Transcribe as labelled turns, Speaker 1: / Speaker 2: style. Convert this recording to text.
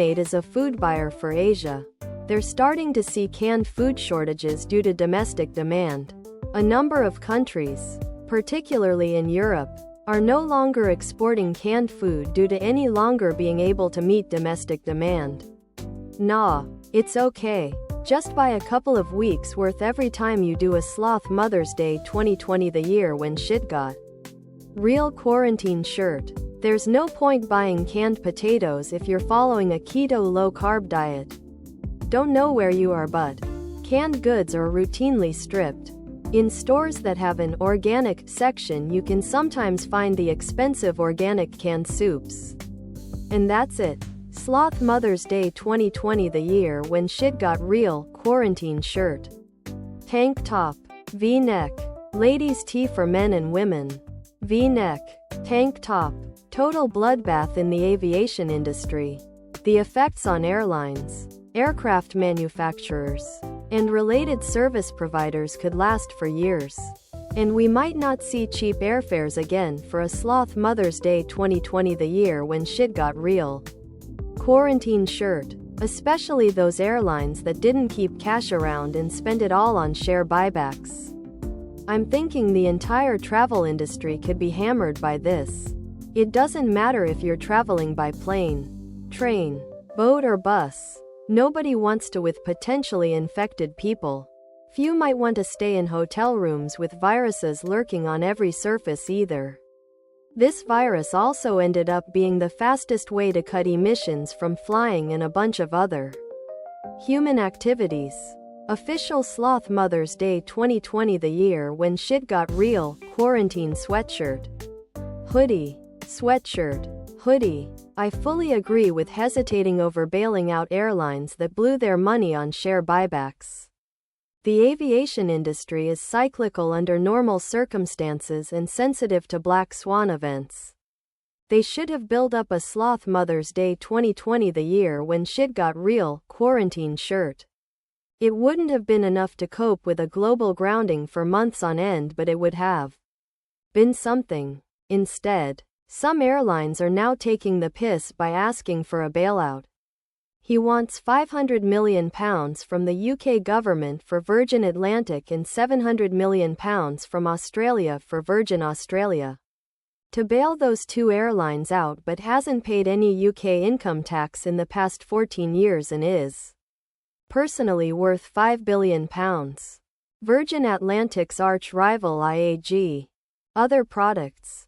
Speaker 1: lemonade is a food buyer for Asia. They're starting to see canned food shortages due to domestic demand. A number of countries, particularly in Europe, are no longer exporting canned food due to any longer being able to meet domestic demand. Nah, it's okay. Just buy a couple of weeks worth every time you do a Sloth Mother's Day 2020, the year when shit got real. Quarantine shirt. There's no point buying canned potatoes if you're following a keto low-carb diet. Don't know where you are, but canned goods are routinely stripped. In stores that have an organic section, you can sometimes find the expensive organic canned soups. And that's it. Sloth Mother's Day 2020, the year when shit got real. Quarantine shirt. Tank top. V-neck. Ladies' tee for men and women. V-neck. Tank top. Total bloodbath in the aviation industry. The effects on airlines, aircraft manufacturers, and related service providers could last for years. And we might not see cheap airfares again for a Sloth Mother's Day 2020, the year when shit got real. Quarantine shirt. Especially those airlines that didn't keep cash around and spent it all on share buybacks. I'm thinking the entire travel industry could be hammered by this. It doesn't matter if you're traveling by plane, train, boat or bus. Nobody wants to with potentially infected people. Few might want to stay in hotel rooms with viruses lurking on every surface either. This virus also ended up being the fastest way to cut emissions from flying and a bunch of other human activities. Official Sloth Mother's Day 2020, the year when shit got real. Quarantine sweatshirt. Hoodie. Sweatshirt. Hoodie. I fully agree with hesitating over bailing out airlines that blew their money on share buybacks. The aviation industry is cyclical under normal circumstances and sensitive to black swan events. They should have built up a Sloth Mother's Day 2020, the year when shit got real. Quarantine shirt. It wouldn't have been enough to cope with a global grounding for months on end, but it would have been something. Instead, some airlines are now taking the piss by asking for a bailout. He wants £500 million from the UK government for Virgin Atlantic and £700 million from Australia for Virgin Australia to bail those two airlines out, but hasn't paid any UK income tax in the past 14 years and is personally worth £5 billion. Virgin Atlantic's arch rival IAG. Other products.